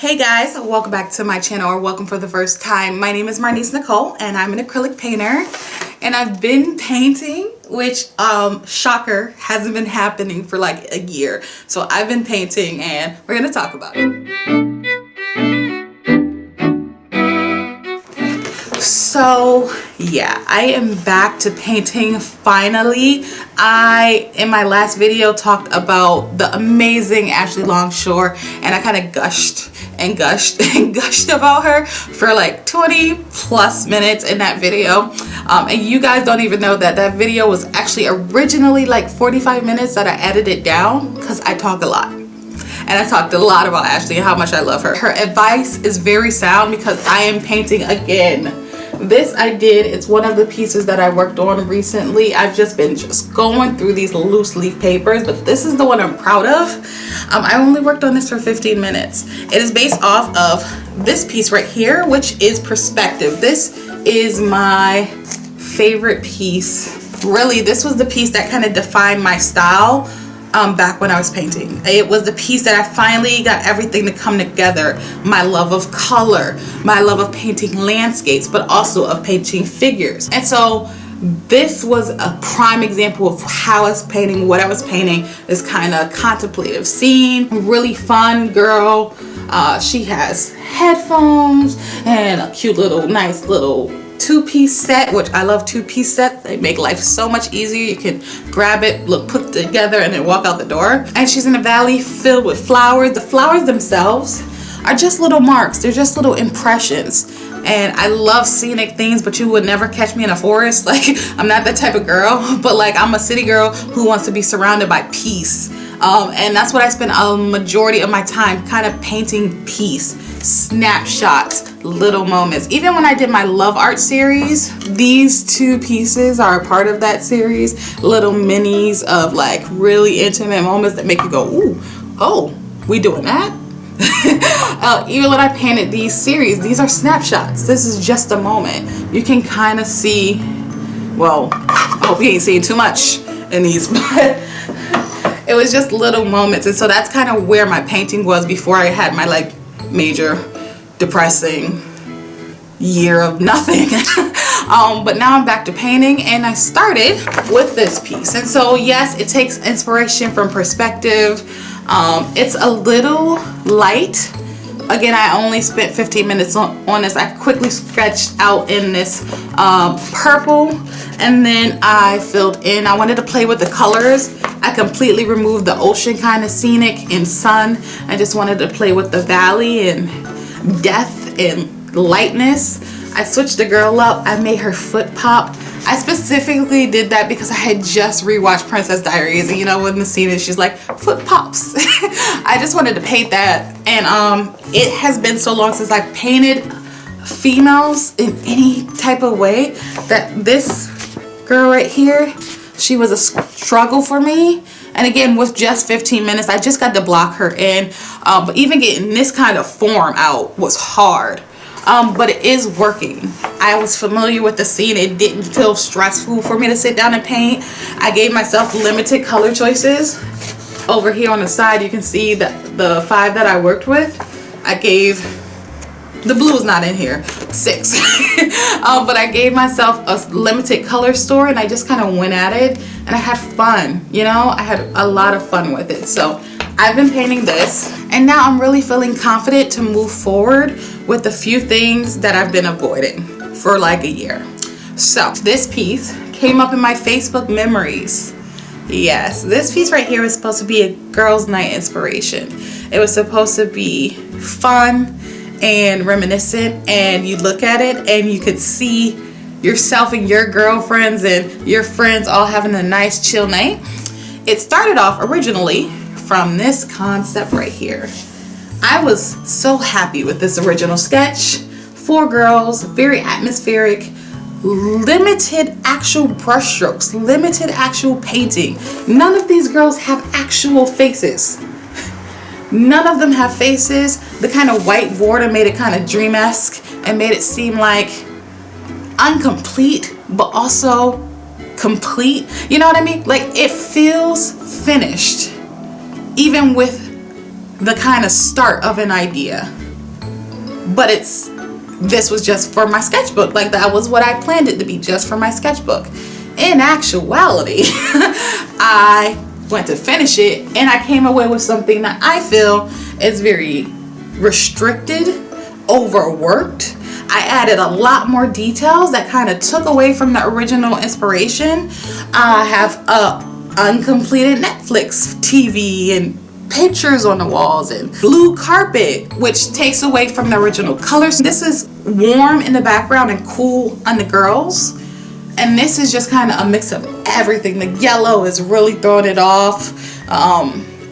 Hey guys, welcome back to my channel, or welcome for the first time. My name is Marnise Nicole and I'm an acrylic painter, and I've been painting, which shocker, hasn't been happening for like a year. So I've been painting and we're gonna talk about it. So yeah, I am back to painting finally. I, in my last video, talked about the amazing Ashley Longshore, and I kind of gushed and gushed and gushed about her for like 20 plus minutes in that video. And you guys don't even know that that video was actually originally like 45 minutes that I edited down because I talk a lot. And I talked a lot about Ashley and how much I love her. Her advice is very sound because I am painting again. This I did, it's one of the pieces that I worked on recently. I've just been going through these loose leaf papers, but this is the one I'm proud of. I only worked on this for 15 minutes. It is based off of this piece right here, which is Perspective. This is my favorite piece. Really, this was the piece that kind of defined my style. Back when I was painting. It was the piece that I finally got everything to come together. My love of color, my love of painting landscapes, but also of painting figures. And so this was a prime example of how I was painting, what I was painting, this kind of contemplative scene. Really fun girl. She has headphones and a cute little, nice little two-piece set, which I love two-piece sets. They make life so much easier. You can grab it, look put together, and then walk out the door. And she's in a valley filled with flowers. The flowers themselves are just little marks. They're just little impressions. And I love scenic things, but you would never catch me in a forest. Like, I'm not that type of girl, but like, I'm a city girl who wants to be surrounded by peace. And that's what I spend a majority of my time, kind of painting peace, snapshots, little moments. Even when I did my love art series, these two pieces are a part of that series. Little minis of like really intimate moments that make you go, ooh, oh, we doing that? Even when I painted these series, these are snapshots. This is just a moment. You can kind of see, well, I hope you ain't seeing too much in these, but it was just little moments. And so that's kind of where my painting was before I had my like major depressing year of nothing. But now I'm back to painting, and I started with this piece. And so yes, it takes inspiration from Perspective. It's a little light. Again, I only spent 15 minutes on this. I quickly sketched out in this purple, and then I filled in. I wanted to play with the colors. I completely removed the ocean kind of scenic and sun. I just wanted to play with the valley and death and lightness. I switched the girl up. I made her foot pop. I specifically did that because I had just rewatched Princess Diaries, and you know when the scene is she's like foot pops. I just wanted to paint that, and it has been so long since I've painted females in any type of way that this girl right here, she was a struggle for me. And again, with just 15 minutes, I just got to block her in. But even getting this kind of form out was hard. But it is working. I was familiar with the scene. It didn't feel stressful for me to sit down and paint. I gave myself limited color choices. Over here on the side, you can see the 5 that I worked with. I gave, the blue is not in here, 6. But I gave myself a limited color store, and I just kind of went at it, and I had fun. You know, I had a lot of fun with it. So I've been painting this, and now I'm really feeling confident to move forward with a few things that I've been avoiding for like a year. So this piece came up in my Facebook memories. Yes, this piece right here was supposed to be a girls' night inspiration. It was supposed to be fun and reminiscent, and you look at it and you could see yourself and your girlfriends and your friends all having a nice chill night. It started off originally from this concept right here. I was so happy with this original sketch. 4 girls, very atmospheric, limited actual brush strokes, limited actual painting. None of these girls have actual faces. None of them have faces. The kind of white border made it kind of dream-esque and made it seem like incomplete, but also complete. You know what I mean? Like, it feels finished, even with the kind of start of an idea. but this was just for my sketchbook. Like, that was what I planned it to be, just for my sketchbook. In actuality, I went to finish it and I came away with something that I feel is very restricted, overworked. I added a lot more details that kind of took away from the original inspiration. I have a uncompleted Netflix TV and pictures on the walls and blue carpet, which takes away from the original colors. This is warm in the background and cool on the girls, and this is just kind of a mix of everything. The yellow is really throwing it off.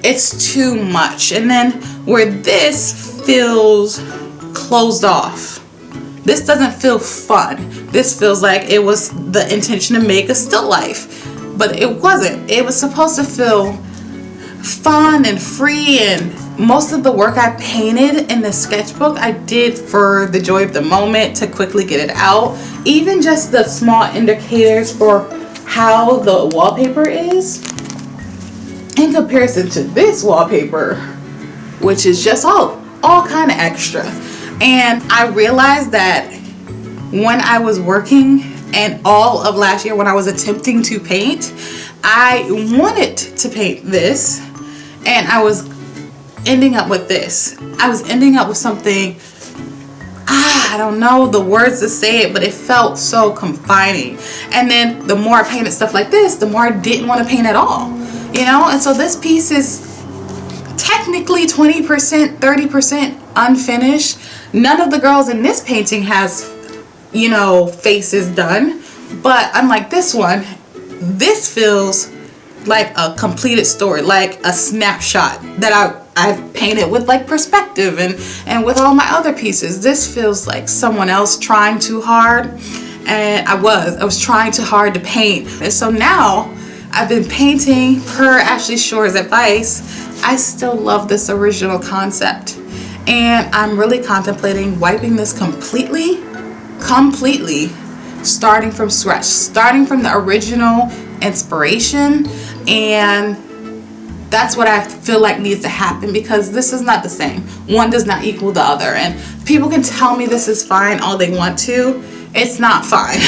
It's too much. And then where this feels closed off, this doesn't feel fun. This feels like it was the intention to make a still life, but it wasn't. It was supposed to feel fun and free, and most of the work I painted in the sketchbook I did for the joy of the moment, to quickly get it out. Even just the small indicators for how the wallpaper is in comparison to this wallpaper, which is just all kind of extra. And I realized that when I was working and all of last year when I was attempting to paint, I wanted to paint this, and I was ending up with this. I was ending up with something, I don't know the words to say it, but it felt so confining. And then the more I painted stuff like this, the more I didn't want to paint at all, you know? And so this piece is technically 20%, 30% unfinished. None of the girls in this painting has, you know, faces done. But unlike this one, this feels like a completed story, like a snapshot that I've painted with like perspective and with all my other pieces. This feels like someone else trying too hard, and I was trying too hard to paint. And so now I've been painting per Ashley Shore's advice. I still love this original concept, and I'm really contemplating wiping this completely, starting from scratch, starting from the original inspiration. And that's what I feel like needs to happen, because this is not the same. One does not equal the other, and people can tell me this is fine all they want to. It's not fine.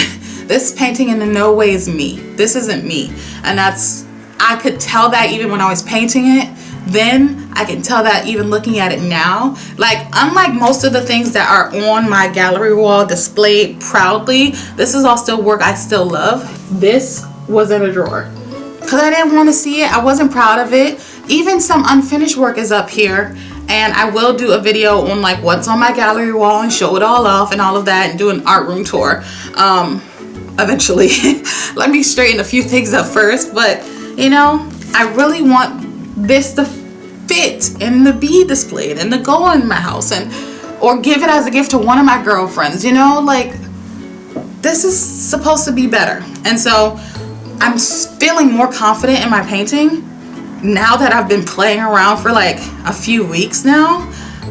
This painting in no way is me. This isn't me. And I could tell that even when I was painting it then. I can tell that even looking at it now. Like, unlike most of the things that are on my gallery wall displayed proudly, this is all still work I still love. This was in a drawer because I didn't want to see it. I wasn't proud of it. Even some unfinished work is up here, and I will do a video on like what's on my gallery wall and show it all off and all of that, and do an art room tour eventually. Let me straighten a few things up first, but you know, I really want this to fit and to be displayed and to go in my house, and or give it as a gift to one of my girlfriends, you know, like this is supposed to be better. And so I'm feeling more confident in my painting now that I've been playing around for like a few weeks now,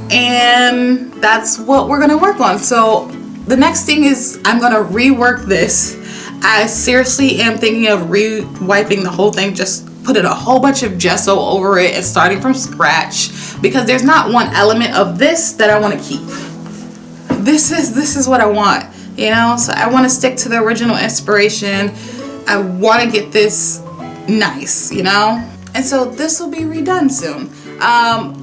and that's what we're gonna work on. So the next thing is I'm gonna rework this. I seriously am thinking of re-wiping the whole thing, just putting a whole bunch of gesso over it and starting from scratch, because there's not one element of this that I want to keep. This is what I want, you know. So I want to stick to the original inspiration. I want to get this nice, you know. And so this will be redone soon.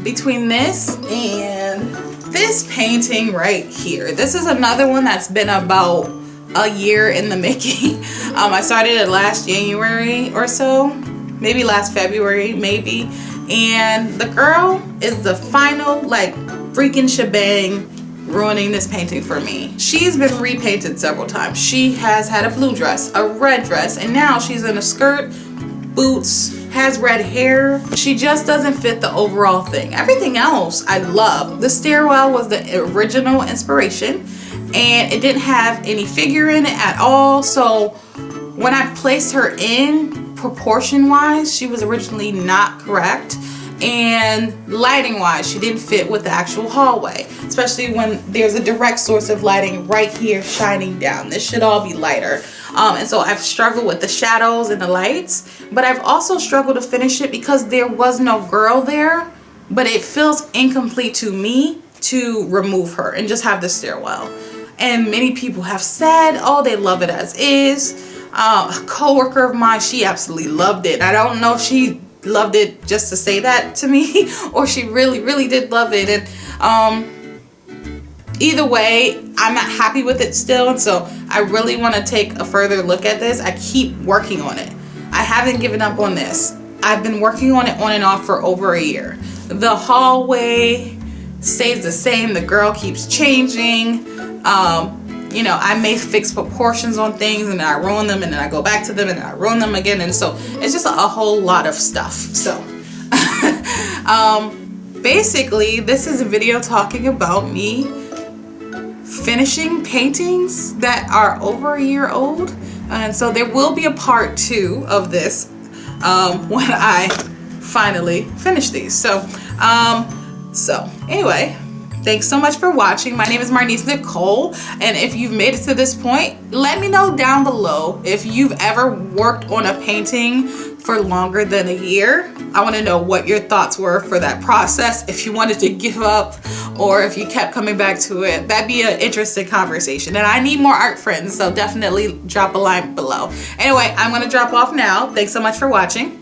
Between this and this painting right here, this is another one that's been about a year in the making. I started it last January or so, maybe last February, maybe. And the girl is the final like freaking shebang ruining this painting for me. She's been repainted several times. She has had a blue dress, a red dress, and now she's in a skirt, boots, has red hair. She just doesn't fit the overall thing. Everything else I love. The stairwell was the original inspiration, and it didn't have any figure in it at all. So when I placed her in, proportion wise, she was originally not correct, and lighting wise, she didn't fit with the actual hallway, especially when there's a direct source of lighting right here shining down. This should all be lighter. And so I've struggled with the shadows and the lights, but I've also struggled to finish it because there was no girl there, but it feels incomplete to me to remove her and just have the stairwell. And many people have said, oh, they love it as is. A coworker of mine, she absolutely loved it. I don't know if she loved it just to say that to me or she really did love it. And either way, I'm not happy with it still, and so I really want to take a further look at this. I keep working on it. I haven't given up on this. I've been working on it on and off for over a year. The hallway stays the same. The girl keeps changing. You know, I may fix proportions on things and then I ruin them and then I go back to them and then I ruin them again. And so it's just a whole lot of stuff. So basically, this is a video talking about me finishing paintings that are over a year old. And so there will be a part 2 of this when I finally finish these. So anyway, thanks so much for watching. My name is Marnise Nicole, and if you've made it to this point, let me know down below if you've ever worked on a painting for longer than a year. I want to know what your thoughts were for that process, if you wanted to give up or if you kept coming back to it. That'd be an interesting conversation, and I need more art friends, so definitely drop a line below. Anyway, I'm going to drop off now. Thanks so much for watching.